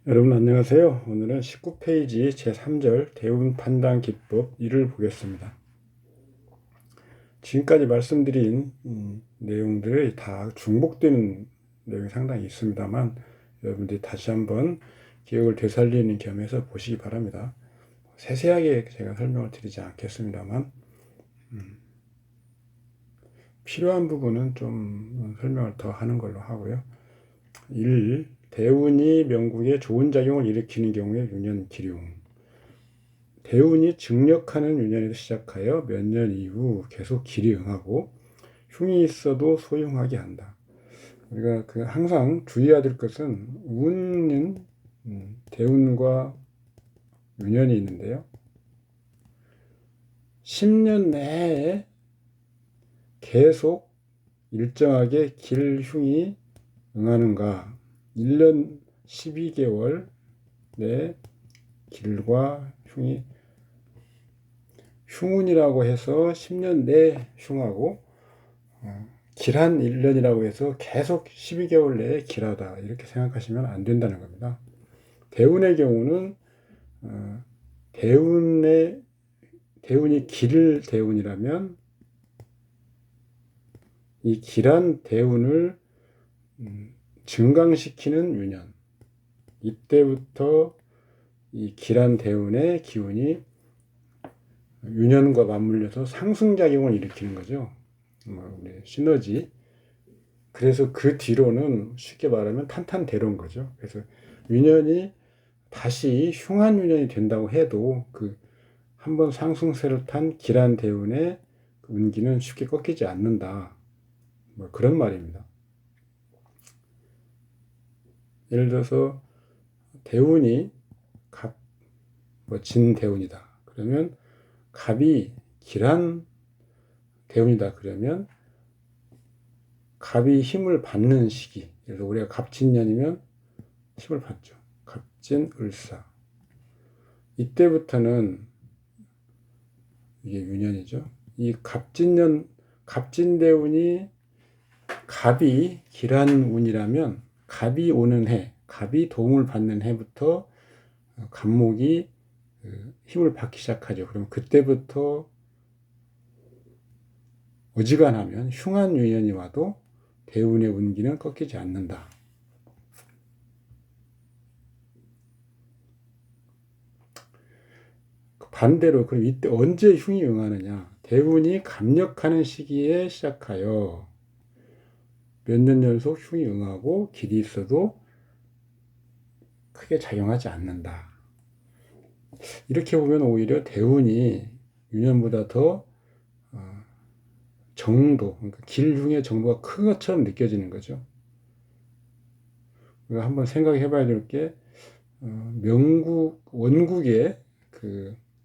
여러분 안녕하세요. 오늘은 19페이지 제3절 대운 판단 기법 1을 보겠습니다. 지금까지 말씀드린 내용들이 다 중복되는 내용이 상당히 있습니다만 여러분들이 다시 한번 기억을 되살리는 겸해서 보시기 바랍니다. 세세하게 제가 설명을 드리지 않겠습니다만 필요한 부분은 좀 설명을 더 하는 걸로 하고요. 1. 대운이 명국에 좋은 작용을 일으키는 경우에 유년 기룡. 대운이 증력하는 유년에서 시작하여 몇 년 이후 계속 길이 응하고 흉이 있어도 소용하게 한다. 우리가 항상 주의해야 될 것은 운은 대운과 유년이 있는데요. 10년 내에 계속 일정하게 길 흉이 응하는가, 1년 12개월 내 길과 흉이 흉운이라고 해서 10년 내 흉하고 길한 1년이라고 해서 계속 12개월 내에 길하다 이렇게 생각하시면 안 된다는 겁니다. 대운의 경우는 대운이 길 대운이라면 이 길한 대운을 증강시키는 유년, 이때부터 이 길한 대운의 기운이 유년과 맞물려서 상승작용을 일으키는 거죠. 우리 시너지. 그래서 그 뒤로는 쉽게 말하면 탄탄대로인 거죠. 그래서 유년이 다시 흉한 유년이 된다고 해도 그 한번 상승세를 탄 길한 대운의 운기는 쉽게 꺾이지 않는다. 그런 말입니다. 예를 들어서 대운이 진대운이다. 그러면 갑이 길한 대운이다. 그러면 갑이 힘을 받는 시기. 그래서 우리가 갑진년이면 힘을 받죠. 갑진, 을사. 이때부터는 이게 유년이죠. 이 갑진대운이 갑이 길한 운이라면 갑이 오는 해, 갑이 도움을 받는 해부터 갑목이 힘을 받기 시작하죠. 그럼 그때부터 어지간하면 흉한 유년이 와도 대운의 운기는 꺾이지 않는다. 반대로 그럼 이때 언제 흉이 응하느냐? 대운이 갑력하는 시기에 시작하여 몇 년 연속 흉이 응하고 길이 있어도 크게 작용하지 않는다. 이렇게 보면 오히려 대운이 유년보다 더 정도, 그러니까 길흉의 정도가 큰 것처럼 느껴지는 거죠. 우리가 한번 생각해 봐야 될 게 원국에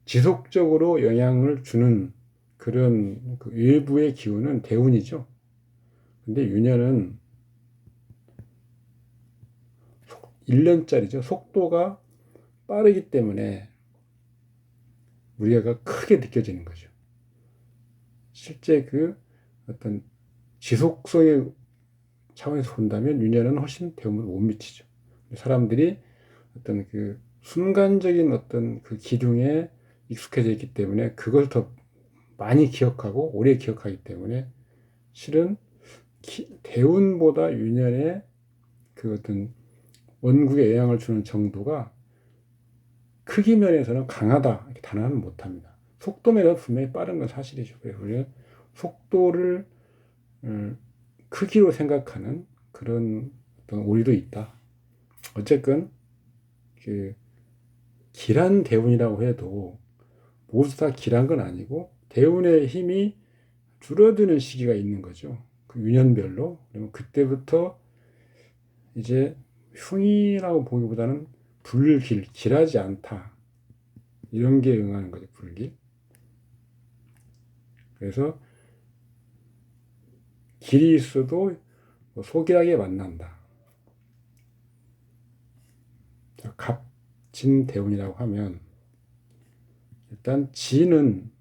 지속적으로 영향을 주는 그런 외부의 기운은 대운이죠. 근데 유년은 1년짜리죠. 속도가 빠르기 때문에 우리가 크게 느껴지는 거죠. 실제 어떤 지속성의 차원에서 본다면 유년은 훨씬 대운을 못 미치죠. 사람들이 어떤 순간적인 어떤 기둥에 익숙해져 있기 때문에 그걸 더 많이 기억하고 오래 기억하기 때문에 실은 대운보다 유년의 어떤 원국에 영향을 주는 정도가 크기 면에서는 강하다 이렇게 단언은 못합니다. 속도 면에서 분명히 빠른 건 사실이죠. 그래서 우리가 속도를 크기로 생각하는 그런 어떤 오류도 있다. 어쨌건 길한 대운이라고 해도 모두 다 길한 건 아니고 대운의 힘이 줄어드는 시기가 있는 거죠. 그 유년별로. 그러면 그때부터 이제 흉이라고 보기보다는 길하지 않다. 이런 게 응하는 거죠, 불길. 그래서 길이 있어도 소길하게 만난다. 갑진대운이라고 하면 일단 진은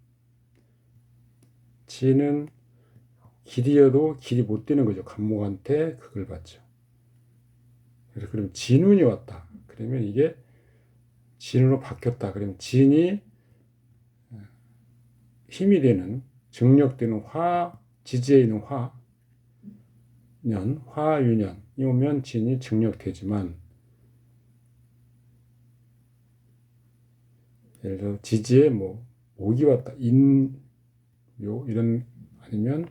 길이어도 길이 못 되는 거죠. 갑목한테 그걸 받죠. 그래서 그럼 진운이 왔다. 그러면 이게 진으로 바뀌었다. 그러면 진이 힘이 되는, 증력되는 지지에 있는 화유년이 오면 진이 증력되지만, 예를 들어 지지에 뭐 목이 왔다, 묘 이런, 아니면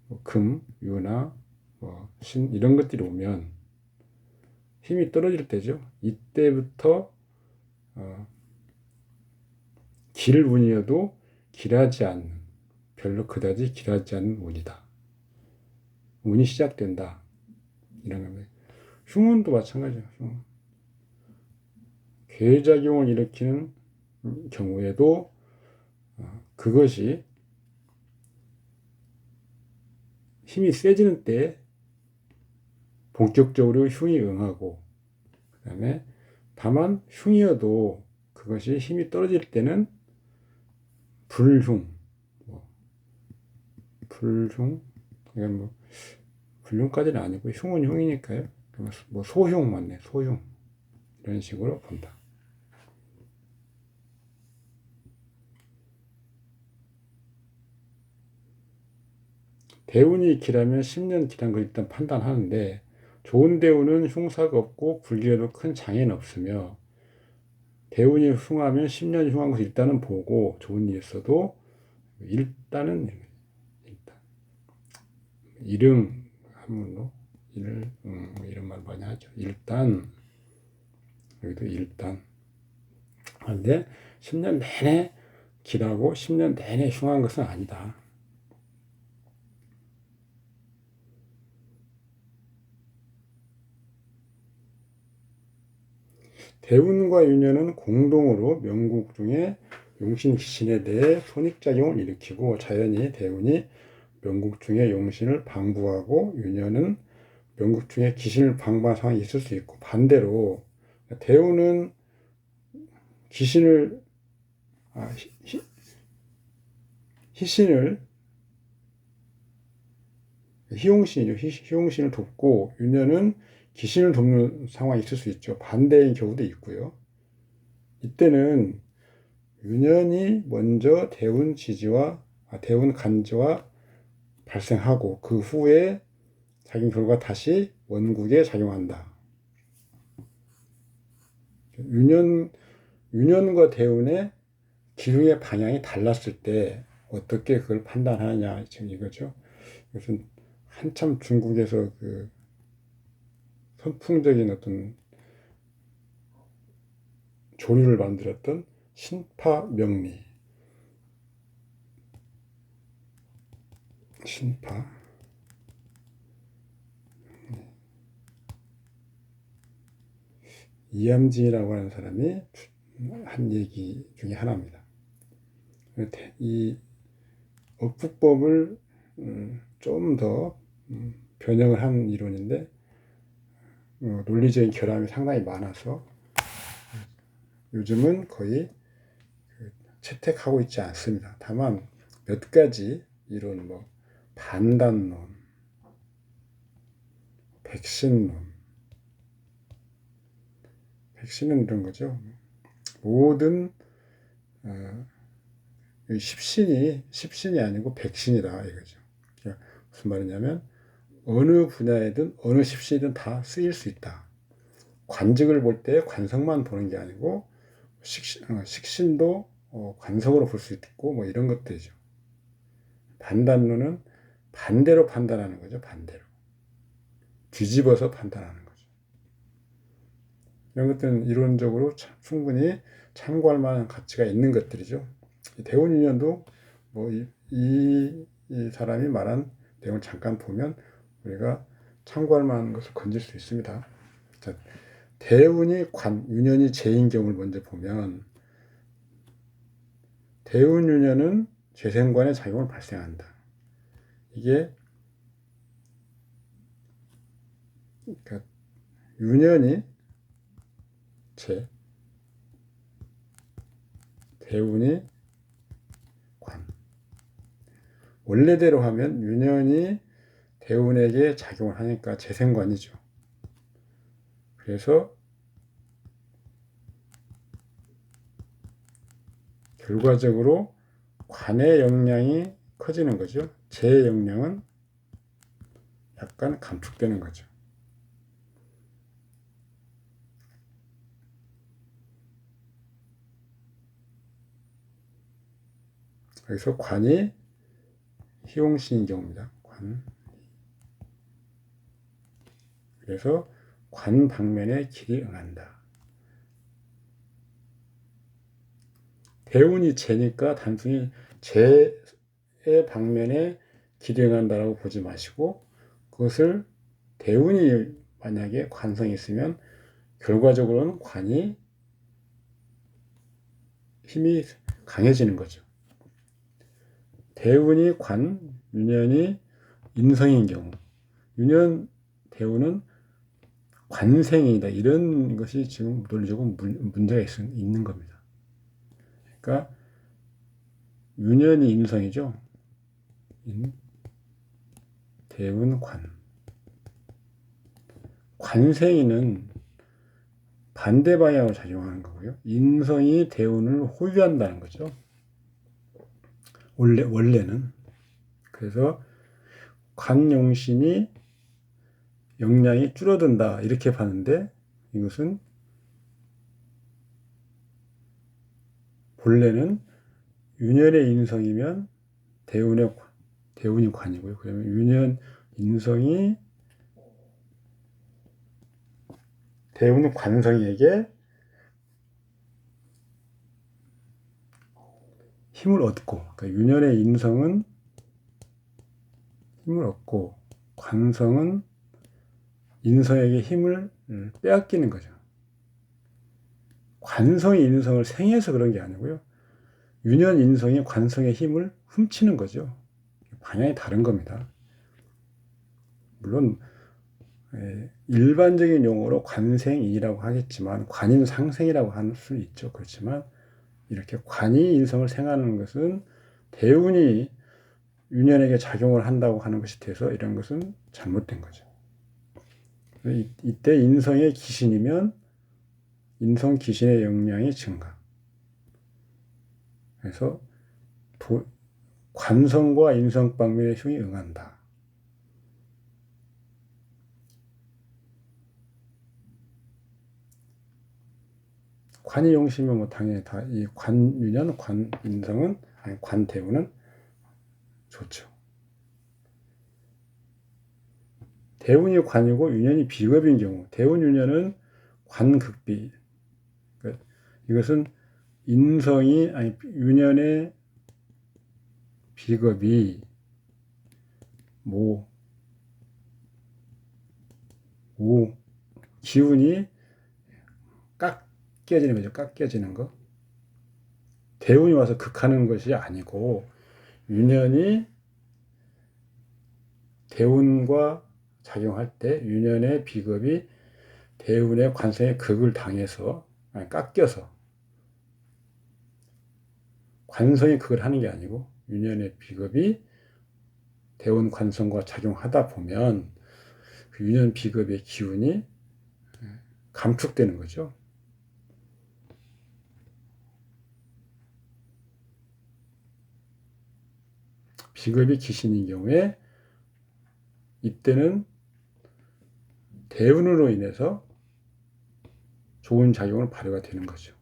뭐 금, 유나 뭐 신 이런 것들이 오면 힘이 떨어질 때죠. 이때부터 길 운이어도 길하지 않는, 별로 그다지 길하지 않는 운이다. 운이 시작된다. 이런 겁니다. 흉운도 마찬가지예요. 흉운. 괴작용을 일으키는 경우에도 그것이 힘이 세지는 때 본격적으로 흉이 응하고, 그 다음에 다만 흉이어도 그것이 힘이 떨어질 때는 불흉, 이건 뭐 불흉까지는 아니고 흉은 흉이니까요. 뭐 소흉 맞네, 소흉 이런 식으로 본다. 대운이 길하면 10년 길한 걸 일단 판단하는데, 좋은 대운은 흉사가 없고 불길에도 큰 장애는 없으며, 대운이 흉하면 10년이 흉한 것을 일단은 보고, 좋은 일이 있어도 일단은 일응 한문로 이런 말 많이 하죠. 일단, 여기도 일단. 그런데 10년 내내 길하고 10년 내내 흉한 것은 아니다. 대운과 유년은 공동으로 명국 중에 용신 기신에 대해 손익작용을 일으키고, 자연히 대운이 명국 중에 용신을 방부하고 유년은 명국 중에 기신을 방부한 상황이 있을 수 있고, 반대로 대운은 기신을 희신을 희용신을 돕고, 유년은 기신을 돕는 상황이 있을 수 있죠. 반대인 경우도 있고요. 이때는 유년이 먼저 대운 간지와 발생하고, 그 후에 작용 결과 다시 원국에 작용한다. 유년과 대운의 기흉의 방향이 달랐을 때 어떻게 그걸 판단하느냐, 지금 이거죠. 이것은 한참 중국에서 그 선풍적인 어떤 조류를 만들었던 신파. 이암진이라고 하는 사람이 한 얘기 중에 하나입니다. 이 억부법을 좀 더 변형을 한 이론인데, 논리적인 결함이 상당히 많아서 요즘은 거의 채택하고 있지 않습니다. 다만 몇 가지 이론, 뭐 반단론, 백신론, 백신은 이런 거죠. 모든 십신이 아니고 백신이다 이거죠. 그러니까 무슨 말이냐면, 어느 분야에든 어느 십신이든 다 쓰일 수 있다. 관직을 볼 때 관성만 보는 게 아니고 식신도 관성으로 볼 수 있고, 뭐 이런 것들이죠. 반단론은 반대로 판단하는 거죠. 반대로 뒤집어서 판단하는 거죠. 이런 것들은 이론적으로 충분히 참고할 만한 가치가 있는 것들이죠. 대운인연도 뭐 이 사람이 말한 내용을 잠깐 보면 우리가 참고할 만한 것을 건질 수 있습니다. 자, 대운이 유년이 재인 경우를 먼저 보면, 대운 유년은 재생관의 작용을 발생한다. 이게 그러니까 유년이 재, 대운이 관. 원래대로 하면 유년이 대운에게 작용을 하니까 재생관이죠. 그래서 결과적으로 관의 영향이 커지는 거죠. 재의 영향은 약간 감축되는 거죠. 그래서 관이 희용신인 경우입니다. 관. 그래서 관 방면에 길이 응한다. 대운이 재니까 단순히 재의 방면에 길이 응한다라고 보지 마시고 그것을 대운이 만약에 관성이 있으면 결과적으로는 관이 힘이 강해지는 거죠. 대운이 관, 유년이 인성인 경우 유년, 대운은 관생이다. 이런 것이 지금 논리적으로 문제가 있는 겁니다. 그러니까 유년이 인성이죠. 대운, 관. 관생이는 반대 방향으로 작용하는 거고요. 인성이 대운을 호위한다는 거죠. 원래는. 그래서 관용신이 영향이 줄어든다 이렇게 봤는데 이것은 본래는 유년의 인성이면 대운이 관이고요. 그러면 유년 인성이 대운 관성에게 힘을 얻고, 그러니까 유년의 인성은 힘을 얻고 관성은 인성에게 힘을 빼앗기는 거죠. 관성이 인성을 생해서 그런 게 아니고요. 유년 인성이 관성의 힘을 훔치는 거죠. 방향이 다른 겁니다. 물론 일반적인 용어로 관생이라고 하겠지만 관인상생이라고 할 수 있죠. 그렇지만 이렇게 관이 인성을 생하는 것은 대운이 유년에게 작용을 한다고 하는 것이 돼서 이런 것은 잘못된 거죠. 이때 인성의 기신이면 인성 기신의 영향이 증가. 그래서 관성과 인성 방면의 흉이 응한다. 관이 용시면 뭐 당연히 다 이 관유년, 관인성은 아니 관대운은 좋죠. 대운이 관이고 유년이 비겁인 경우, 대운 유년은 관극비. 그러니까 이것은 인성이 아니 유년의 비겁이 기운이 깎여지는 거죠. 깎여지는 거. 대운이 와서 극하는 것이 아니고 유년이 대운과 작용할 때 유년의 비겁이 대운의 관성에 극을 당해서 아니, 깎여서 관성이 극을 하는 게 아니고 유년의 비겁이 대운 관성과 작용하다 보면 그 유년 비겁의 기운이 감축되는 거죠. 비겁이 기신인 경우에 이때는 대운으로 인해서 좋은 작용을 발휘가 되는 거죠.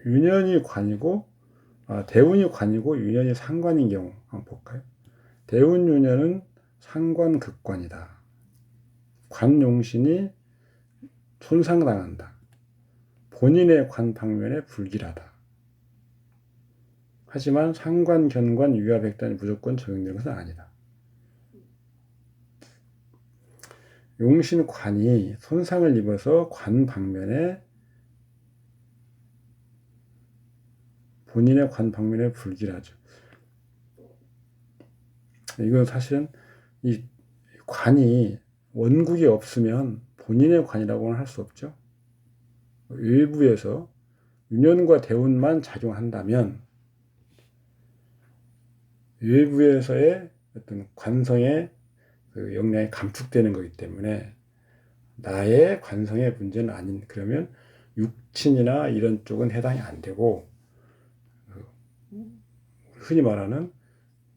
유년이 관이고 대운이 관이고 유년이 상관인 경우 한번 볼까요? 대운 유년은 상관극관이다. 관용신이 손상당한다. 본인의 관 방면에 불길하다. 하지만 상관, 견관, 유화백단이 무조건 적용되는 것은 아니다. 용신관이 손상을 입어서 관 방면에 본인의 관 방면에 불길하죠. 이건 사실은 이 관이 원국이 없으면 본인의 관이라고는 할 수 없죠. 외부에서 유년과 대운만 작용한다면 외부에서의 어떤 관성의 그 역량이 감축되는 거기 때문에 나의 관성의 문제는 아닌, 그러면 육친이나 이런 쪽은 해당이 안 되고 흔히 말하는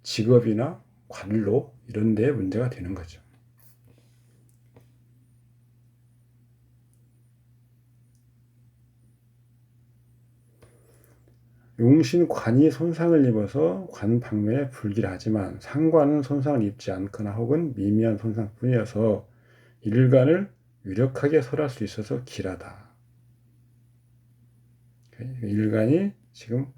직업이나 관로 이런 데에 문제가 되는 거죠. 용신관이 손상을 입어서 관 방면에 불길하지만 상관은 손상을 입지 않거나 혹은 미미한 손상뿐이어서 일간을 유력하게 설할 수 있어서 길하다. 일간이 지금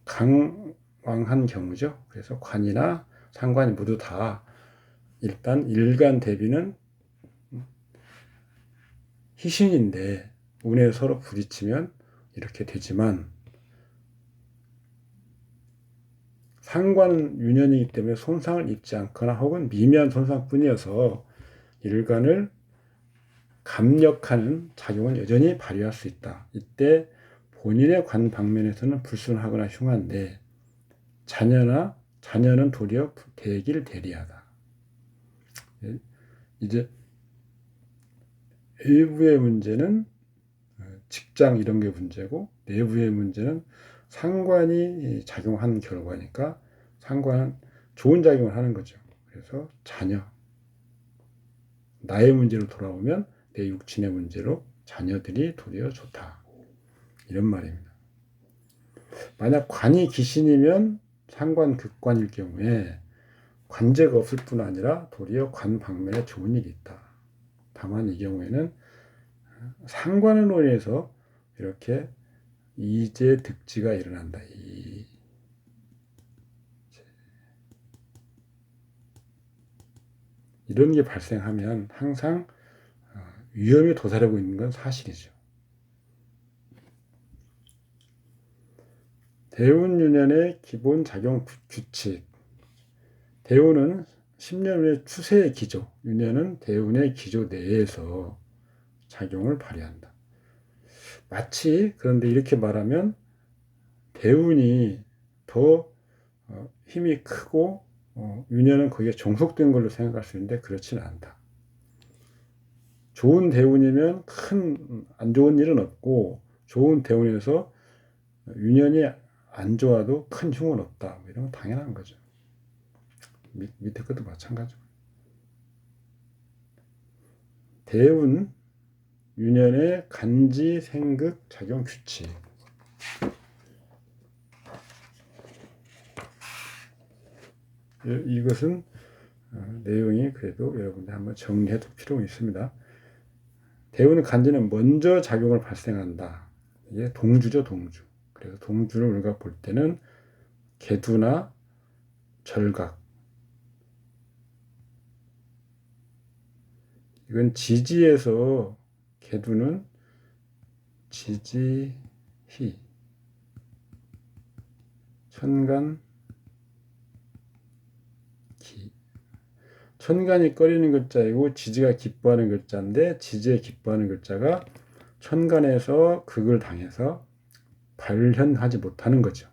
강왕한 경우죠. 그래서 관이나 상관이 모두 다 일단 일간 대비는 희신인데 운에 서로 부딪히면 이렇게 되지만 상관 유년이기 때문에 손상을 입지 않거나 혹은 미미한 손상뿐이어서 일간을 감력하는 작용은 여전히 발휘할 수 있다. 이때 본인의 관 방면에서는 불순하거나 흉한데 자녀는 도리어 대길 대리하다. 이제 외부의 문제는 직장 이런 게 문제고 내부의 문제는 상관이 작용한 결과니까 상관은 좋은 작용을 하는 거죠. 그래서 자녀, 나의 문제로 돌아오면 내 육친의 문제로 자녀들이 도리어 좋다. 이런 말입니다. 만약 관이 기신이면 상관 극관일 경우에 관제가 없을 뿐 아니라 도리어 관 방면에 좋은 일이 있다. 다만 이 경우에는 상관으로 인해서 이렇게 이제 득지가 일어난다. 이런 게 발생하면 항상 위험이 도사리고 있는 건 사실이죠. 대운유년의 기본 작용 규칙. 대운은 10년 후의 추세의 기조, 유년은 대운의 기조 내에서 작용을 발휘한다. 마치 그런데 이렇게 말하면 대운이 더 힘이 크고 유년은 거기에 종속된 걸로 생각할 수 있는데 그렇지는 않다. 좋은 대운이면 큰 안 좋은 일은 없고 좋은 대운에서 유년이 안 좋아도 큰 흉은 없다. 이런 건 당연한 거죠. 밑에 것도 마찬가지고. 대운 유년의 간지 생극 작용 규칙. 이것은 내용이 그래도 여러분들 한번 정리해둘 필요가 있습니다. 대운의 간지는 먼저 작용을 발생한다. 이게 동주죠, 동주. 그래서 동주를 우리가 볼 때는 계두나 절각. 이건 지지에서 계두는 지지희, 천간, 기. 천간이 꺼리는 글자이고 지지가 기뻐하는 글자인데 지지에 기뻐하는 글자가 천간에서 극을 당해서 발현하지 못하는 거죠.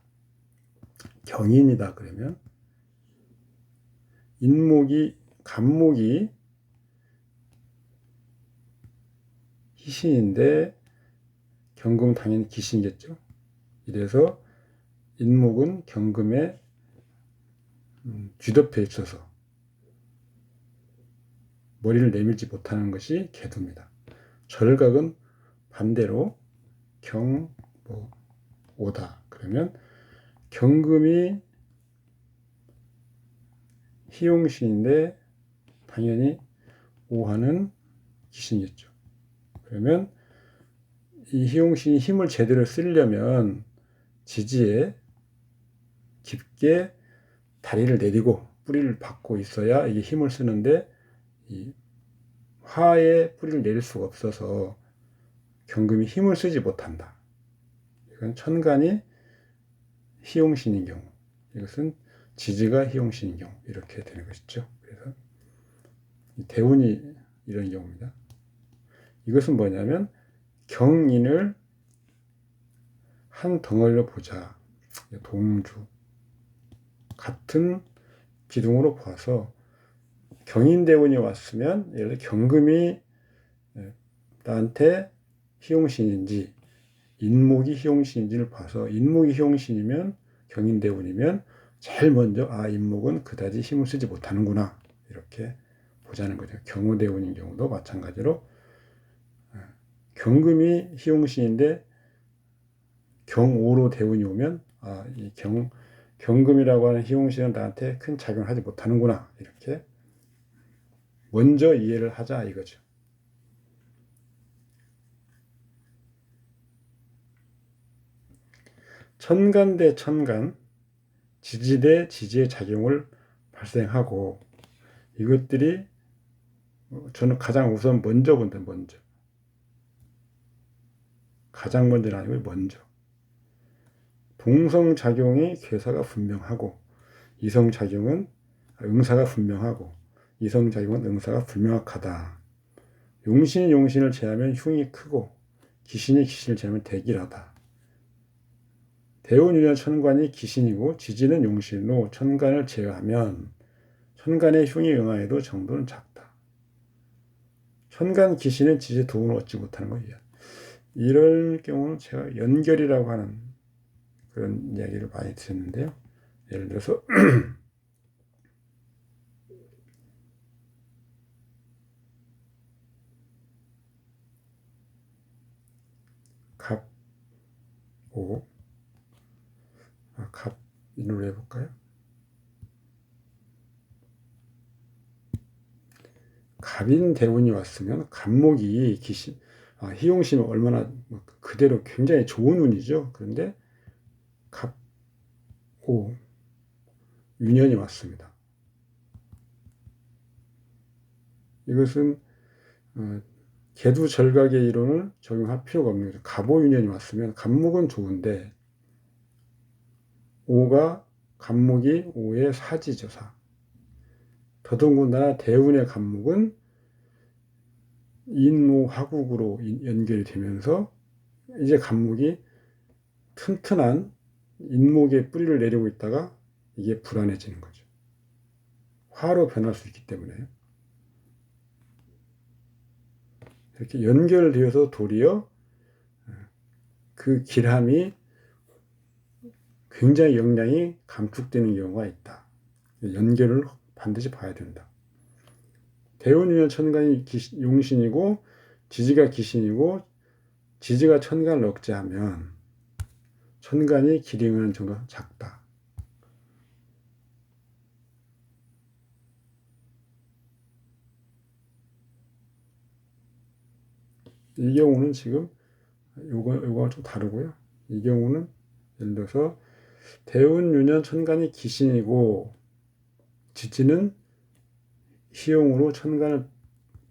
경인이다 그러면 간목이 희신인데 경금은 당연히 기신이겠죠. 이래서 인목은 경금에 쥐덮여 있어서 머리를 내밀지 못하는 것이 계두입니다. 절각은 반대로 오다. 그러면 경금이 희용신인데 당연히 오하는 기신이겠죠. 그러면 이 희용신이 힘을 제대로 쓰려면 지지에 깊게 다리를 내리고 뿌리를 박고 있어야 이게 힘을 쓰는데 이 화에 뿌리를 내릴 수가 없어서 경금이 힘을 쓰지 못한다. 이건 천간이 희용신인 경우, 이것은 지지가 희용신인 경우 이렇게 되는 것이죠. 그래서 대운이 이런 경우입니다. 이것은 뭐냐면 경인을 한 덩어리로 보자. 동주, 같은 기둥으로 봐서 경인대운이 왔으면 예를 들어 경금이 나한테 희용신인지 인목이 희용신인지를 봐서 인목이 희용신이면 경인대운이면 제일 먼저 인목은 그다지 힘을 쓰지 못하는구나 이렇게 보자는 거죠. 경호대운인 경우도 마찬가지로 경금이 희용신인데 경오로 대운이 오면 이 경금이라고 하는 희용신은 나한테 큰 작용을 하지 못하는구나 이렇게 먼저 이해를 하자 이거죠. 천간 대 천간, 지지 대 지지의 작용을 발생하고 이것들이 저는 가장 우선 먼저 본다. 먼저. 가장 먼저는 아니고 먼저. 동성작용이 괴사가 분명하고 이성작용은 응사가 분명하고 이성작용은 응사가 불명확하다. 용신이 용신을 제하면 흉이 크고 기신이 기신을 제하면 대길하다. 대운유년 천간이 기신이고 지지는 용신으로 천간을 제어하면 천간의 흉이 응하여도 정도는 작다. 천간 기신은 지지의 도움을 얻지 못하는 거예요. 이럴 경우는 제가 연결이라고 하는 그런 이야기를 많이 듣는데요. 예를 들어서 갑오 갑 인으로 해볼까요? 갑인 대운이 왔으면 갑목이 기신 희용신은 얼마나 그대로 굉장히 좋은 운이죠. 그런데 갑오 유년이 왔습니다. 이것은 계두 절각의 이론을 적용할 필요가 없는 거죠. 갑오 유년이 왔으면 갑목은 좋은데 오가 갑목이 오의 사지죠. 사. 더더군다나 대운의 갑목은 인모화국으로 연결이 되면서 이제 갑목이 튼튼한 인목의 뿌리를 내리고 있다가 이게 불안해지는 거죠. 화로 변할 수 있기 때문에요. 이렇게 연결되어서 도리어 그 길함이 굉장히 역량이 감축되는 경우가 있다. 연결을 반드시 봐야 된다. 대운유년 천간이 용신이고 지지가 기신이고 지지가 천간을 억제하면 천간이 기링하는 정도가 작다. 이 경우는 지금 요거가 좀 다르고요. 이 경우는 예를 들어서 대운유년 천간이 기신이고 지지는 희용으로 천간을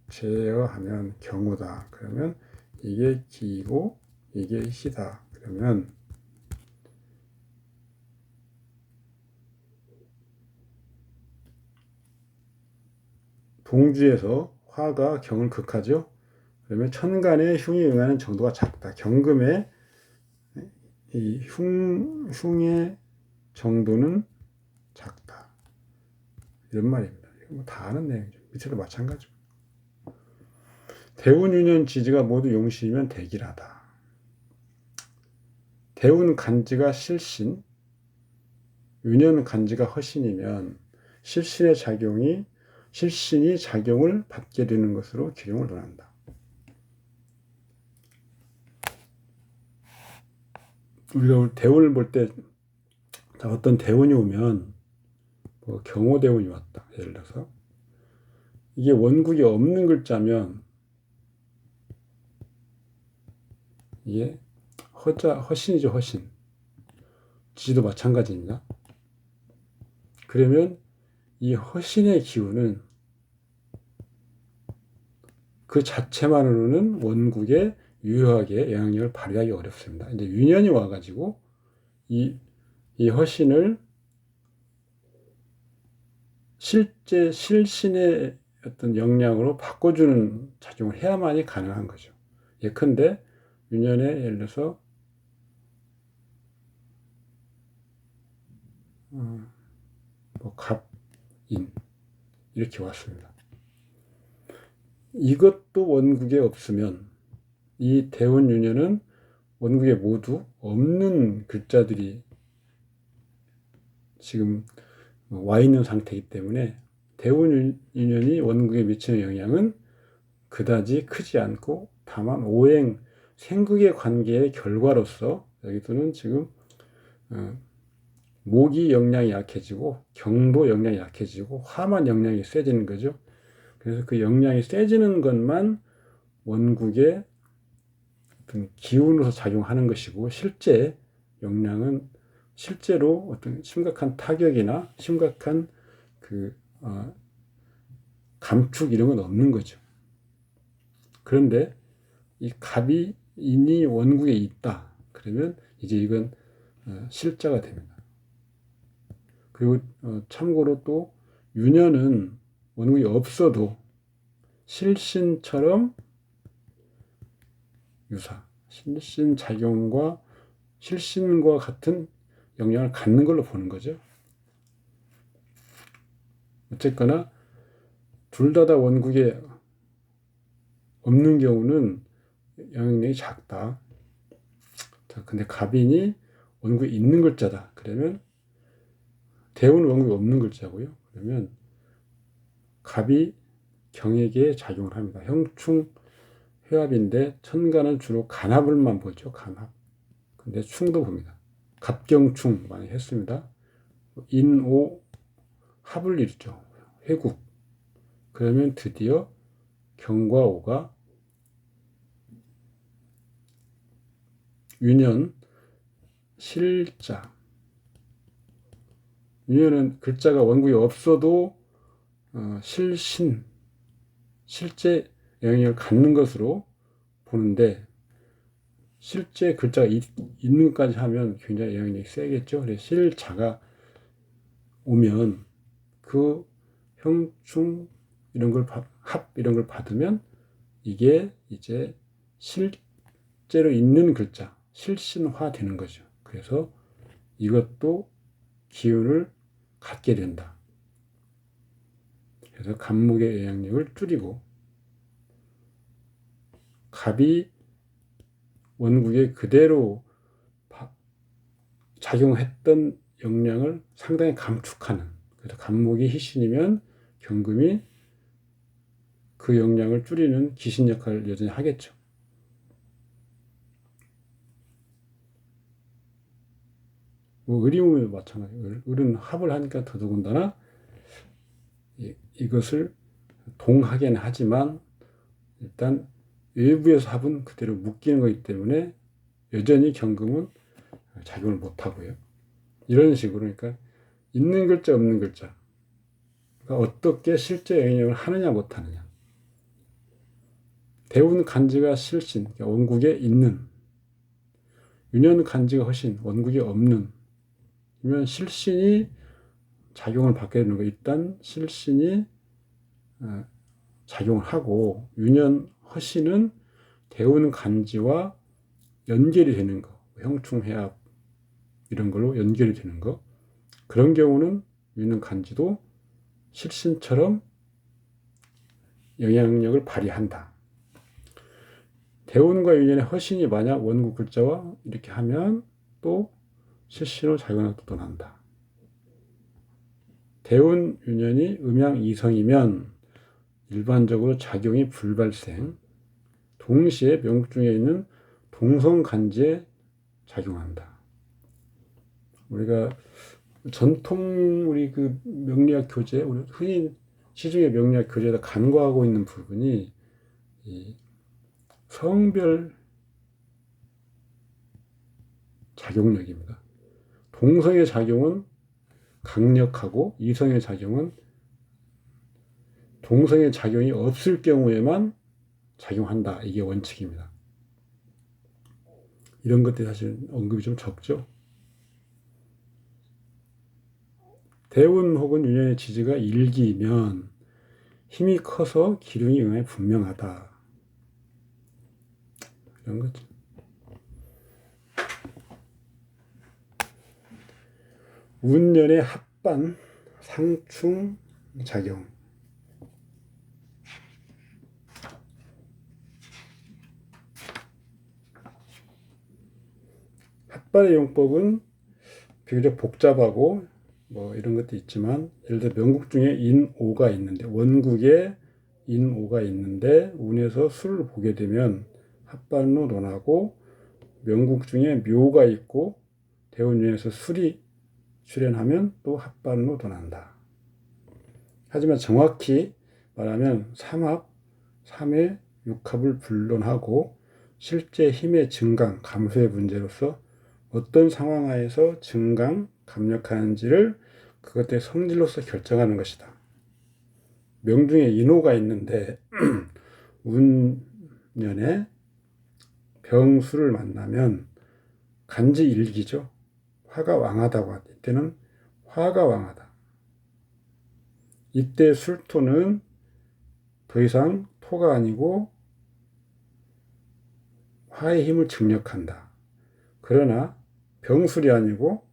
제어하면 경우다. 그러면 이게 기이고 이게 희다. 그러면 동주에서 화가 경을 극하죠. 그러면 천간의 흉이 응하는 정도가 작다. 경금의 이 흉의 정도는 작다. 이런 말입니다. 이거 뭐 다 아는 내용이죠. 밑에도 마찬가지고. 대운유년 지지가 모두 용신이면 대길하다. 대운 간지가 실신, 유년 간지가 허신이면 실신이 작용을 받게 되는 것으로 기용을 논한다. 우리가 대운을 볼 때 어떤 대운이 오면 경호대운이 왔다. 예를 들어서 이게 원국이 없는 글자면 이게 허신이죠. 허신. 지지도 마찬가지입니다. 그러면 이 허신의 기운은 그 자체만으로는 원국에 유효하게 영향력을 발휘하기 어렵습니다. 이제 유년이 와가지고 이 허신을 실제 실신의 어떤 역량으로 바꿔주는 작용을 해야만이 가능한 거죠. 예컨대 유년에 예를 들어서 갑인 이렇게 왔습니다. 이것도 원국에 없으면 이 대운유년은 원국에 모두 없는 글자들이 지금 와 있는 상태이기 때문에 대운유년이 원국에 미치는 영향은 그다지 크지 않고 다만 오행 생극의 관계의 결과로서 여기서는 지금 목이 영향이 약해지고 경도 영향이 약해지고 화만 영향이 세지는 거죠. 그래서 그 영향이 세지는 것만 원국의 어떤 기운으로서 작용하는 것이고 실제 영향은 실제로 어떤 심각한 타격이나 심각한 감축 이런 건 없는 거죠. 그런데 이 갑이 인이 원국에 있다. 그러면 이제 이건 실자가 됩니다. 그리고 참고로 또 유년은 원국이 없어도 실신처럼 유사, 실신작용과 실신과 같은 영향을 갖는 걸로 보는 거죠. 어쨌거나 둘 다 원국에 없는 경우는 영향력이 작다. 자, 근데 갑인이 원국에 있는 글자다. 그러면 대운은 원국에 없는 글자고요. 그러면 갑이 경에게 작용을 합니다. 형충 회합인데 천간은 주로 간합을만 보죠. 간합. 근데 충도 봅니다. 갑경충 많이 했습니다. 인오 합을 이루죠. 회국. 그러면 드디어 경과 오가 유년 실자. 유년은 글자가 원국에 없어도 실신, 실제 영향을 갖는 것으로 보는데 실제 글자가 있는 것까지 하면 굉장히 영향력이 세겠죠. 그래서 실자가 오면 그 형충 이런 걸 합 이런 걸 받으면 이게 이제 실제로 있는 글자 실신화 되는 거죠. 그래서 이것도 기운을 갖게 된다. 그래서 갑목의 영향력을 줄이고 갑이 원국에 그대로 작용했던 역량을 상당히 감축하는, 그래서 갑목이 희신이면 경금이 그 역량을 줄이는 기신 역할을 여전히 하겠죠. 뭐 을이오면 마찬가지예요. 을은 합을 하니까 더더군다나 이것을 동하게는 하지만 일단 외부에서 합은 그대로 묶이는 거기 때문에 여전히 경금은 작용을 못하고요. 이런 식으로 그러니까 있는 글자 없는 글자 그러니까 어떻게 실제 영향을 하느냐 못하느냐. 대운 간지가 실신 그러니까 원국에 있는, 유년 간지가 허신 원국에 없는, 그러면 실신이 작용을 받게 되는 거. 일단 실신이 작용을 하고 유년 허신은 대운 간지와 연결이 되는 거, 형충해합 이런 걸로 연결이 되는 거. 그런 경우는 유년 간지도 실신처럼 영향력을 발휘한다. 대운과 유년의 허신이 만약 원국 글자와 이렇게 하면 또 실신으로 작용을 또 난다. 대운 유년이 음양 이성이면 일반적으로 작용이 불발생, 동시에 명국 중에 있는 동성간지에 작용한다. 우리가 전통 우리 그 명리학 교재, 우리 흔히 시중의 명리학 교재에다 간과하고 있는 부분이 이 성별 작용력입니다. 동성의 작용은 강력하고 이성의 작용은 동성의 작용이 없을 경우에만 작용한다. 이게 원칙입니다. 이런 것들이 사실 언급이 좀 적죠. 대운 혹은 유년의 지지가 일기면 힘이 커서 기륭이 영향이 분명하다. 이런 거죠. 운년의 합반, 상충 작용. 합발의 용법은 비교적 복잡하고 뭐 이런 것도 있지만, 예를 들어 명국 중에 인오가 있는데, 원국에 인오가 있는데 운에서 수를 보게 되면 합발로 논하고, 명국 중에 묘가 있고 대운운에서 술이 출현하면 또 합발로 논한다. 하지만 정확히 말하면 삼합, 삼회, 육합을 불론하고 실제 힘의 증강, 감소의 문제로서 어떤 상황 하에서 증강, 감력하는지를 그것의 성질로서 결정하는 것이다. 명중에 인호가 있는데 운년에 병수를 만나면 간지일기죠. 화가 왕하다고 하다. 이때는 화가 왕하다. 이때 술토는 더 이상 토가 아니고 화의 힘을 증력한다. 그러나 병술이 아니고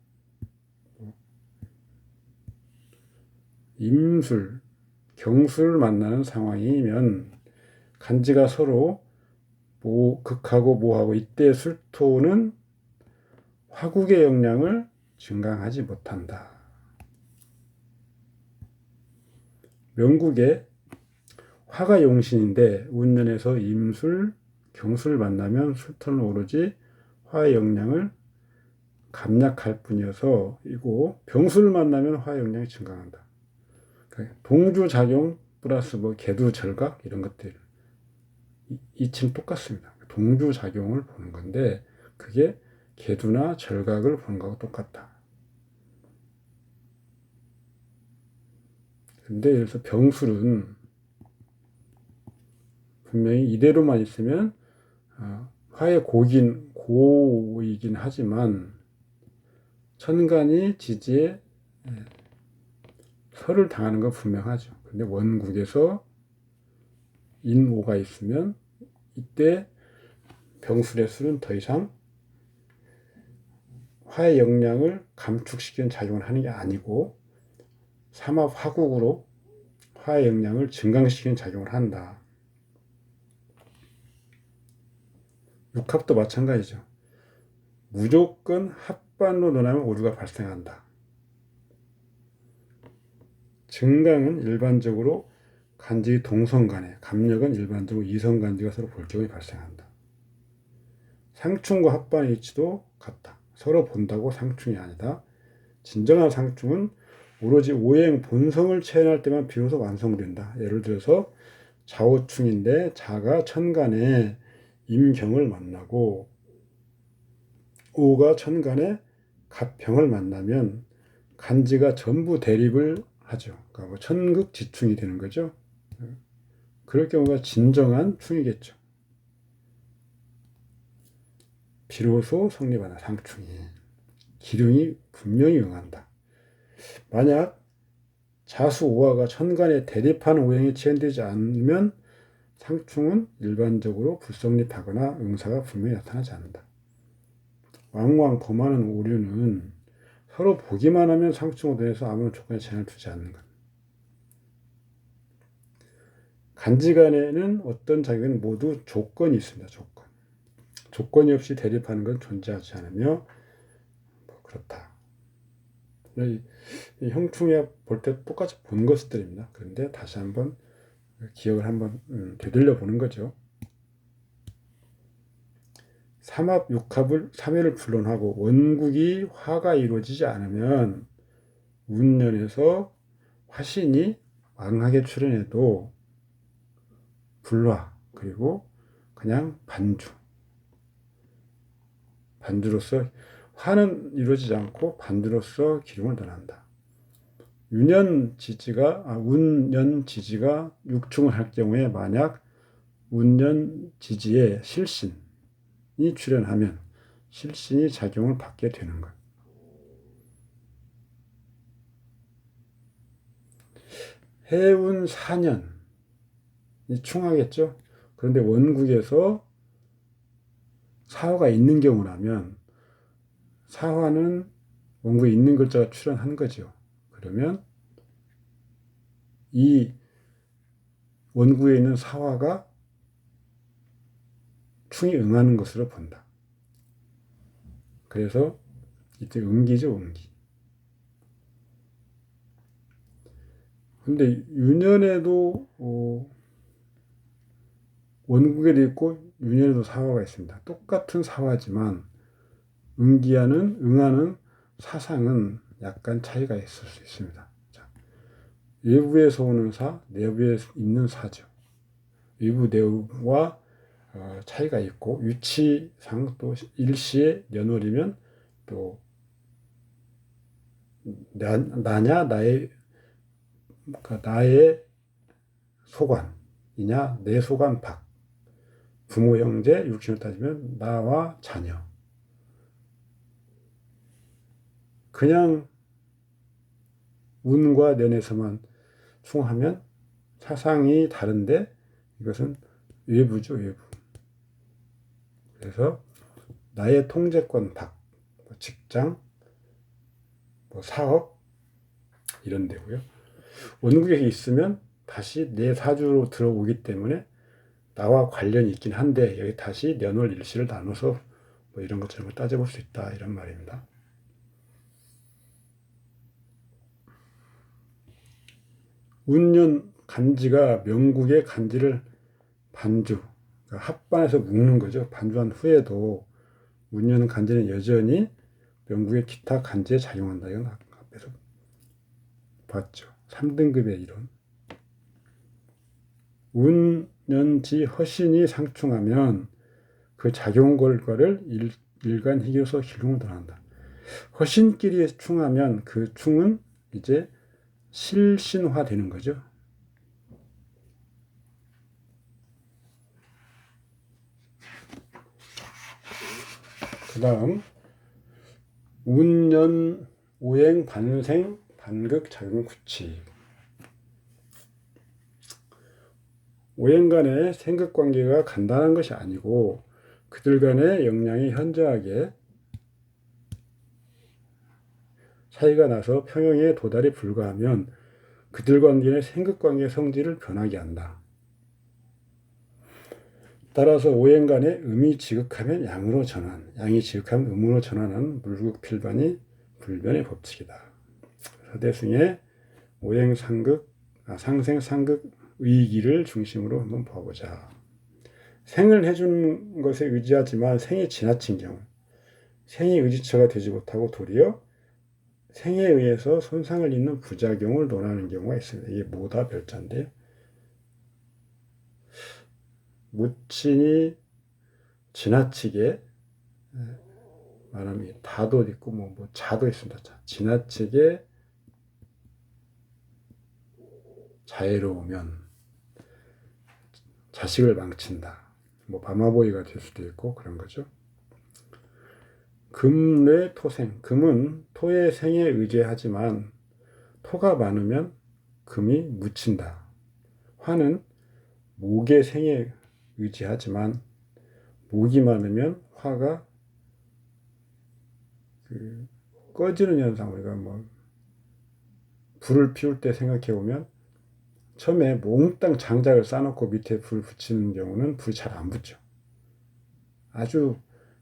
임술, 경술을 만나는 상황이면 간지가 서로 극하고 모하고, 이때 술토는 화국의 역량을 증강하지 못한다. 명국에 화가 용신인데 운년에서 임술, 경술을 만나면 술토는 오로지 화의 역량을 감약할 뿐이어서, 이고 병술을 만나면 화의 역량이 증강한다. 동주작용 플러스 뭐 계두절각 이런 것들 이치는 똑같습니다. 동주작용을 보는 건데 그게 계두나 절각을 보는 거하고 똑같다. 근데 예를 들어서 병술은 분명히 이대로만 있으면 화의 고이긴 하지만 천간이 지지에 설을 당하는 건 분명하죠. 근데 원국에서 인오가 있으면 이때 병술의 술은 더 이상 화의 역량을 감축시키는 작용을 하는 게 아니고 삼합 화국으로 화의 역량을 증강시키는 작용을 한다. 육합도 마찬가지죠. 무조건 합반으로 논하면 오류가 발생한다. 증강은 일반적으로 간지 동성간에, 감력은 일반적으로 이성간지가 서로 볼 경우에 발생한다. 상충과 합반의 위치도 같다. 서로 본다고 상충이 아니다. 진정한 상충은 오로지 오행 본성을 체현할 때만 비로소 완성된다. 예를 들어서 자오충인데 자가 천간에 임경을 만나고 오가 천간에 갑병을 만나면 간지가 전부 대립을 하죠. 그러니까 뭐 천극지충이 되는 거죠. 그럴 경우가 진정한 충이겠죠. 비로소 성립하는 상충이, 기둥이 분명히 응한다. 만약 자수 오화가 천간에 대립하는 오행이 체현되지 않으면 상충은 일반적으로 불성립하거나 응사가 분명히 나타나지 않는다. 왕왕 범하는 오류는 서로 보기만 하면 상충으로 돼서 아무런 조건에 제한을 두지 않는 것. 간지간에는 어떤 작용에는 모두 조건이 있습니다. 조건이 없이 대립하는 건 존재하지 않으며 뭐 그렇다. 이 형충합 볼 때 똑같이 본 것들입니다. 그런데 다시 한번 기억을 한번 되돌려 보는 거죠. 삼합, 육합을 3회를 불론하고 원국이 화가 이루어지지 않으면 운년에서 화신이 왕하게 출현해도 불화, 그리고 그냥 반주로서 화는 이루어지지 않고 반주로서 기름을 전한다. 운년 지지가 육충을 할 경우에 만약 운년 지지에 실신이 출현하면 실신이 작용을 받게 되는 것. 해운 4년이 충하겠죠. 그런데 원국에서 사화가 있는 경우라면 사화는 원국에 있는 글자가 출현한 거죠. 그러면 이 원구에 있는 사화가 충이 응하는 것으로 본다. 그래서 이때 음기죠, 음기. 근데 윤년에도 원국에도 있고 윤년에도 사화가 있습니다. 똑같은 사화지만 응하는 사상은 약간 차이가 있을 수 있습니다. 자, 외부에서 오는 사, 내부에 있는 사죠. 외부 내부와 차이가 있고 위치상 또 일시에 년월이면 또 나냐 나의 소관이냐 내 소관 밖 부모 형제 육신을 따지면 나와 자녀 그냥 운과 년에서만 충하면 사상이 다른데 이것은 외부죠 외부. 그래서 나의 통제권 밖 직장 사업 이런 데고요. 원국에 있으면 다시 내 사주로 들어오기 때문에 나와 관련이 있긴 한데 여기 다시 년월 일시를 나눠서 이런 것처럼 따져볼 수 있다 이런 말입니다. 운년 간지가 명국의 간지를 반주 그러니까 합반해서 묶는 거죠. 반주한 후에도 운년 간지는 여전히 명국의 기타 간지에 작용한다. 이건 앞에서 봤죠. 3등급의 이론. 운년지 허신이 상충하면 그 작용 결과를 일간 희교서 기lum으로 드러난다. 허신끼리 충하면 그 충은 이제 실신화 되는 거죠. 그 다음 운년 오행 반생 반극 작용 구치 오행 간의 생극 관계가 간단한 것이 아니고 그들 간의 역량이 현저하게 차이가 나서 평형에 도달이 불가하면 그들 관계의 생극 관계 성질을 변하게 한다. 따라서 오행 간의 음이 지극하면 양으로 전환, 양이 지극하면 음으로 전환하는 물극필반이 불변의 법칙이다. 서대승의 오행 상극, 상생 상극 의기를 중심으로 한번 봐보자. 생을 해주는 것에 의지하지만 생이 지나친 경우, 생이 의지처가 되지 못하고 도리어 생에 의해서 손상을 입는 부작용을 논하는 경우가 있습니다. 이게 모다 별자인데요. 무친이 지나치게 말하면 다도 있고 뭐 자도 있습니다. 지나치게 자애로우면 자식을 망친다. 뭐 바마보이가 될 수도 있고 그런 거죠. 금뇌 토생. 금은 토의 생에 의지하지만 토가 많으면 금이 묻힌다. 화는 목의 생에 의지하지만 목이 많으면 화가 꺼지는 현상. 우리가 뭐 불을 피울 때 생각해 보면 처음에 몽땅 장작을 쌓아놓고 밑에 불 붙이는 경우는 불이 잘 안 붙죠. 아주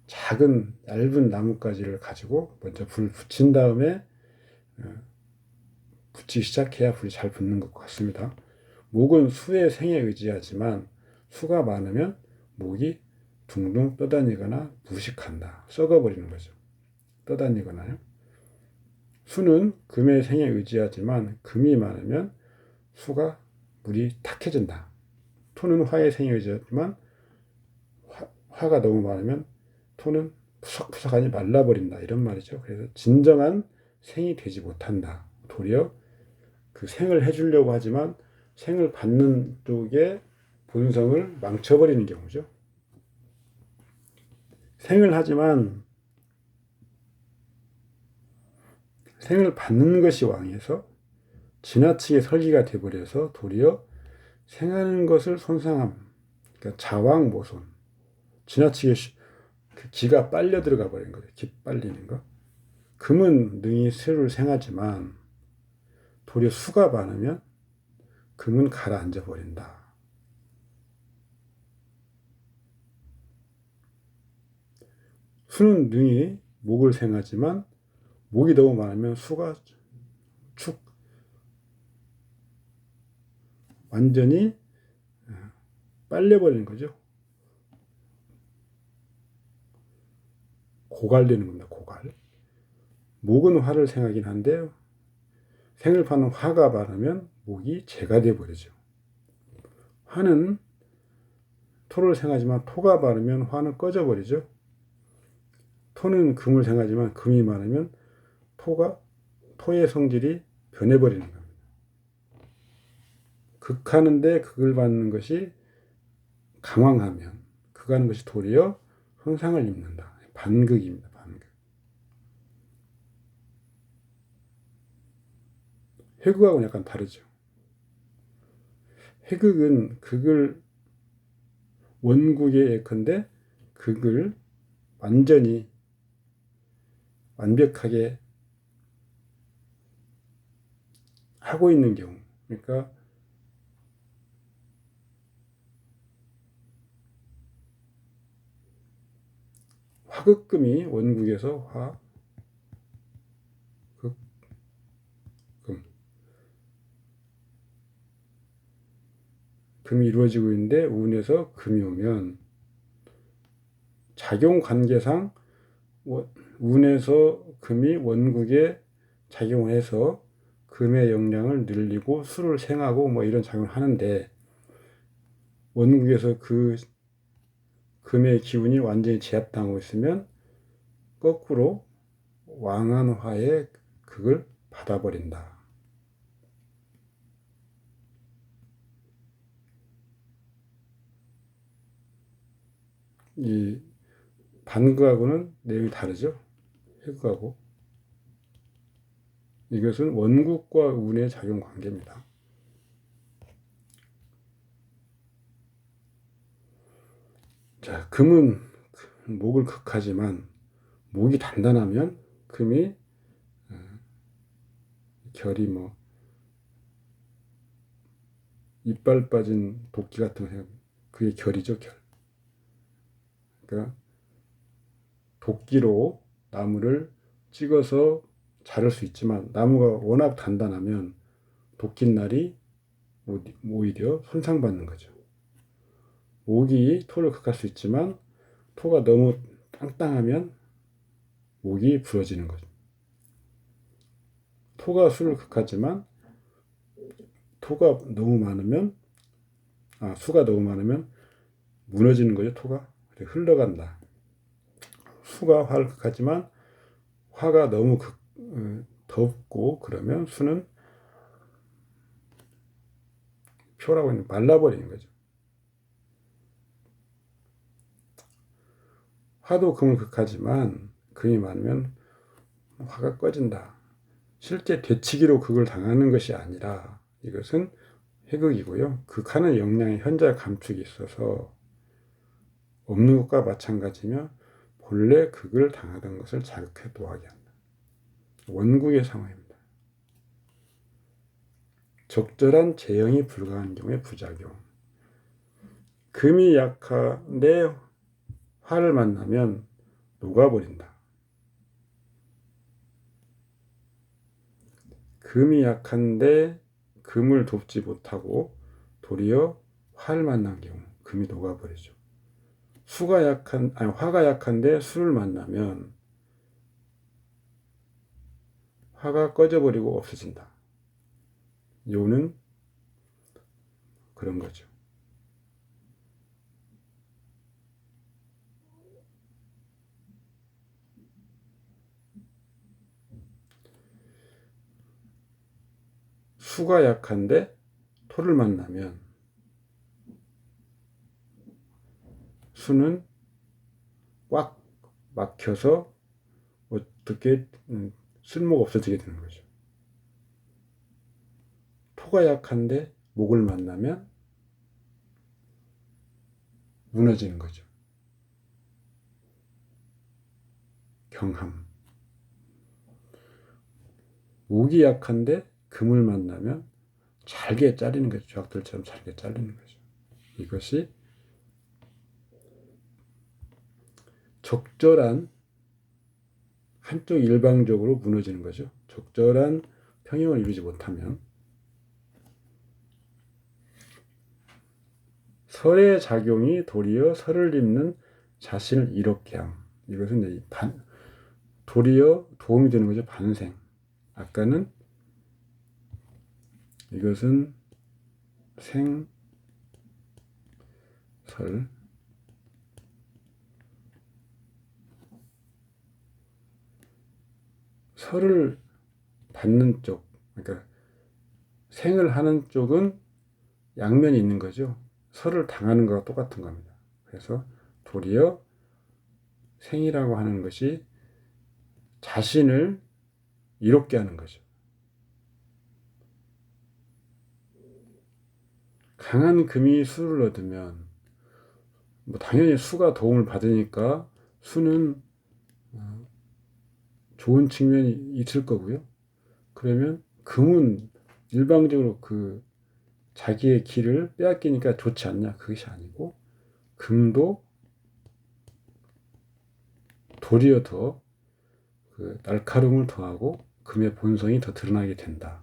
작은 얇은 나뭇가지를 가지고 먼저 불 붙인 다음에 붙이기 시작해야 불이 잘 붙는 것 같습니다. 목은 수의 생에 의지하지만 수가 많으면 목이 둥둥 떠다니거나 무식한다. 썩어버리는 거죠. 떠다니거나요. 수는 금의 생에 의지하지만 금이 많으면 수가 물이 탁해진다. 토는 화의 생에 의지하지만 화가 너무 많으면 토는 푸석푸석하니 말라버린다. 이런 말이죠. 그래서 진정한 생이 되지 못한다. 도리어 그 생을 해주려고 하지만 생을 받는 쪽의 본성을 망쳐버리는 경우죠. 생을 하지만 생을 받는 것이 왕에서 지나치게 설기가 되어버려서 도리어 생하는 것을 손상함. 그러니까 자왕모손. 지나치게 기가 빨려 들어가 버린 거예요. 기 빨리는 거. 금은 능히 수를 생하지만 도리어 수가 많으면 금은 가라앉아 버린다. 수는 능히 목을 생하지만 목이 너무 많으면 수가 축 완전히 빨려버리는 거죠. 고갈되는 겁니다. 고갈. 목은 화를 생하긴 한데 생을 파는 화가 많으면 목이 재가 되어버리죠. 화는 토를 생하지만 토가 많으면 화는 꺼져버리죠. 토는 금을 생하지만 금이 많으면 토의 성질이 변해버리는 겁니다. 극하는데 극을 받는 것이 강왕하면 극하는 것이 도리어 손상을 입는다. 반극입니다. 반극. 회극하고는 약간 다르죠. 회극은 극을 원국에 예컨대 극을 완전히 완벽하게 하고 있는 경우, 그러니까 화극금이 원국에서 화극금 금이 이루어지고 있는데 운에서 금이 오면 작용 관계상 운에서 금이 원국에 작용을 해서 금의 영량을 늘리고 수를 생하고 뭐 이런 작용을 하는데 원국에서 그 금의 기운이 완전히 제압당하고 있으면 거꾸로 왕한화의 극을 받아버린다. 이 반극하고는 내용이 다르죠. 회극하고. 이것은 원국과 운의 작용 관계입니다. 자, 금은 목을 극하지만 목이 단단하면 금이 결이 이빨 빠진 도끼 같은 거 그게 결이죠, 결. 그러니까 도끼로 나무를 찍어서 자를 수 있지만 나무가 워낙 단단하면 도끼날이 오히려 손상받는 거죠. 목이 토를 극할 수 있지만 토가 너무 땅땅하면 목이 부러지는 거죠. 토가 수를 극하지만 수가 너무 많으면 무너지는 거죠. 토가 흘러간다. 수가 화를 극하지만 화가 너무 덥고 그러면 수는 표라고 하는 말라버리는 거죠. 화도 금을 극하지만 금이 많으면 화가 꺼진다. 실제 되치기로 극을 당하는 것이 아니라 이것은 회극이고요. 극하는 역량의 현자 감축이 있어서 없는 것과 마찬가지며 본래 극을 당하던 것을 자극해 노하게 한다. 원국의 상황입니다. 적절한 제형이 불가한 경우의 부작용. 금이 약한데 화를 만나면 녹아버린다. 금이 약한데 금을 돕지 못하고 도리어 화를 만난 경우 금이 녹아버리죠. 화가 약한데 수를 만나면 화가 꺼져버리고 없어진다. 요는 그런 거죠. 수가 약한데 토를 만나면 수는 꽉 막혀서 어떻게 쓸모가 없어지게 되는 거죠. 토가 약한데 목을 만나면 무너지는 거죠. 경함. 목이 약한데 금을 만나면 잘게 자르는 거죠. 조약돌처럼 잘게 자르는 거죠. 이것이 적절한 한쪽 일방적으로 무너지는 거죠. 적절한 평형을 이루지 못하면 설의 작용이 도리어 설을 입는 자신을 이롭게 함. 이것은 도리어 도움이 되는 거죠. 반생. 아까는 이것은 생, 설. 설을 받는 쪽, 그러니까 생을 하는 쪽은 양면이 있는 거죠. 설을 당하는 거와 똑같은 겁니다. 그래서 도리어 생이라고 하는 것이 자신을 이롭게 하는 거죠. 강한 금이 수를 얻으면 당연히 수가 도움을 받으니까 수는 좋은 측면이 있을 거고요. 그러면 금은 일방적으로 자기의 길을 빼앗기니까 좋지 않냐? 그것이 아니고 금도 도리어 더 날카로움을 더하고 금의 본성이 더 드러나게 된다.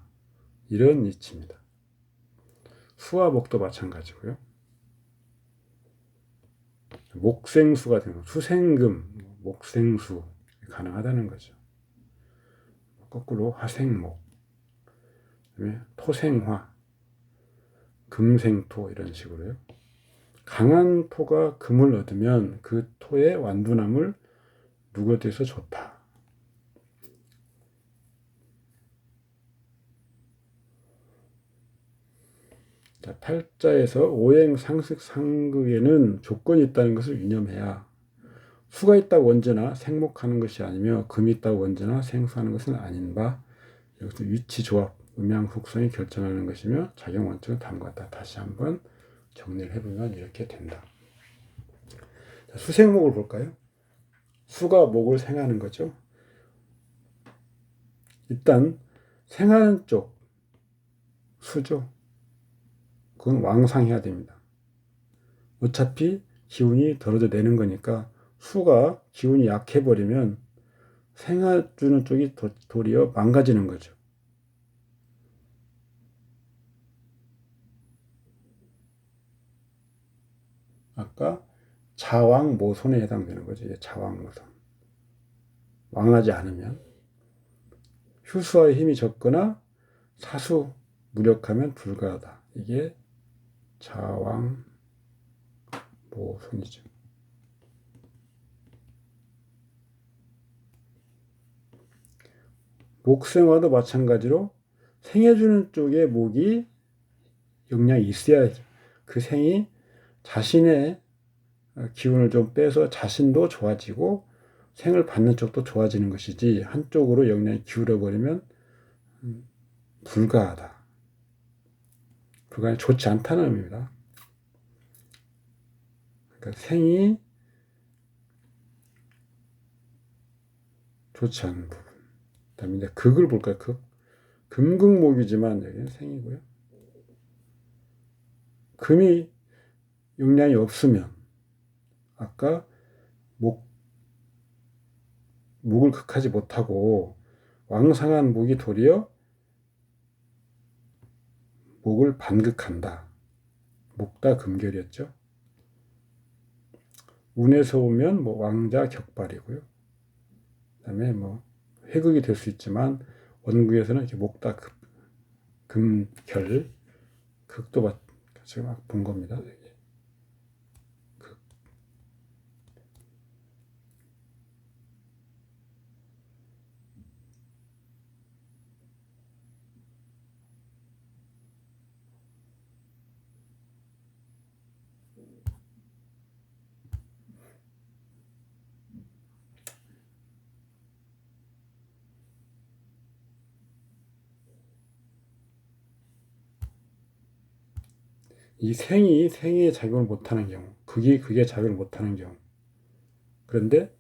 이런 이치입니다. 수와 목도 마찬가지고요. 목생수가 되는 수생금, 목생수 가능하다는 거죠. 거꾸로 화생목, 토생화, 금생토 이런 식으로요. 강한 토가 금을 얻으면 그 토의 완둔함을 누구한테서 좋다. 자, 팔자에서 오행 상식 상극에는 조건이 있다는 것을 유념해야 수가 있다고 언제나 생목하는 것이 아니며 금이 있다고 언제나 생수하는 것은 아닌 바 여기서 위치 조합, 음양 속성이 결정하는 것이며 작용 원칙은 다음과 같다. 다시 한번 정리를 해보면 이렇게 된다. 자, 수생목을 볼까요? 수가 목을 생하는 거죠. 일단 생하는 쪽 수죠. 그건 왕상해야 됩니다. 어차피 기운이 덜어져 내는 거니까 수가 기운이 약해버리면 생해주는 쪽이 도리어 망가지는 거죠. 아까 자왕모손에 해당되는 거죠. 자왕모손. 왕하지 않으면 휴수와의 힘이 적거나 사수 무력하면 불가하다. 이게 자왕모손이죠. 목생화도 마찬가지로 생해주는 쪽에 목이 영향이 있어야죠. 그 생이 자신의 기운을 좀 빼서 자신도 좋아지고 생을 받는 쪽도 좋아지는 것이지 한쪽으로 영향이 기울어버리면 불가하다. 불가하니 좋지 않다는 의미입니다. 그러니까 생이 좋지 않은 부분. 그 다음에 이제 극을 볼까요? 금극목이지만 여기는 생이고요. 금이 영향이 없으면 아까 목을 극하지 못하고 왕상한 목이 도리어 목을 반극한다. 목다 금결이었죠. 운에서 오면 왕자 격발이고요. 그다음에 회극이 될 수 있지만 원국에서는 이렇게 목다 금결 극도 제가 막 본 겁니다. 이 생의 작용을 못하는 경우, 극의 작용을 못하는 경우. 그런데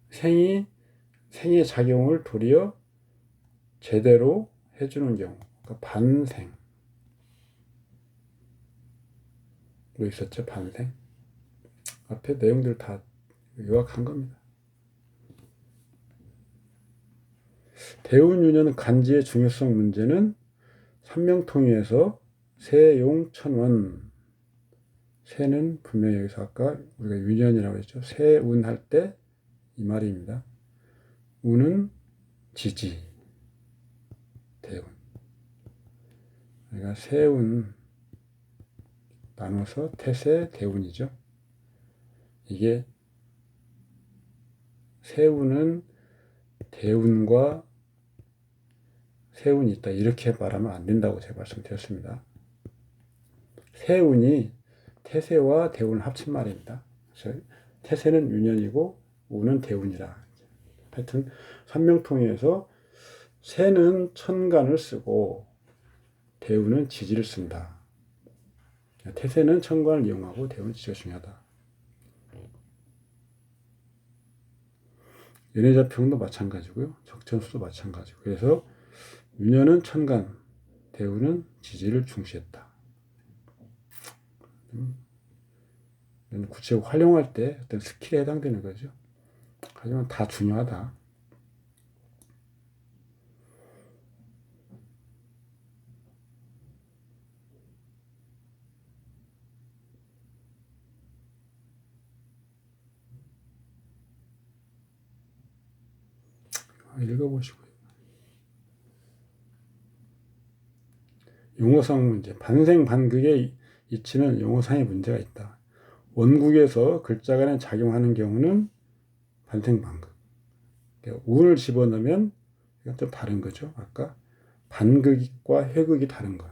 생의 작용을 도리어 제대로 해주는 경우, 그러니까 반생. 뭐 있었죠? 반생. 앞에 내용들 다 요약한 겁니다. 대운유년 간지의 중요성 문제는 삼명통일에서 세용천원. 세는 분명히 여기서 아까 우리가 유년이라고 했죠. 세운할 때 이 말입니다. 운은 지지, 대운. 그러니까 세운 나눠서 태세, 대운이죠. 이게 세운은 대운과 세운이 있다 이렇게 말하면 안 된다고 제가 말씀드렸습니다. 세운이 태세와 대운을 합친 말입니다. 그래서 태세는 유년이고 운은 대운이라. 하여튼 삼명통일에서 세는 천간을 쓰고 대운은 지지를 쓴다. 태세는 천간을 이용하고 대운은 지지가 중요하다. 연애자평도 마찬가지고요. 적천수도 마찬가지고. 그래서 유년은 천간, 대운은 지지를 중시했다. 구체적으로 활용할 때 어떤 스킬에 해당되는 거죠. 하지만 다 중요하다. 읽어보시고요. 용어상 문제. 반생반극의 이치는 용어상의 문제가 있다. 원국에서 글자 간에 작용하는 경우는 반생반극. 운을 집어넣으면 이건 좀 다른 거죠. 아까 반극과 회극이 다른 거.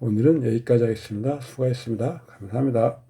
오늘은 여기까지 하겠습니다. 수고하셨습니다. 감사합니다.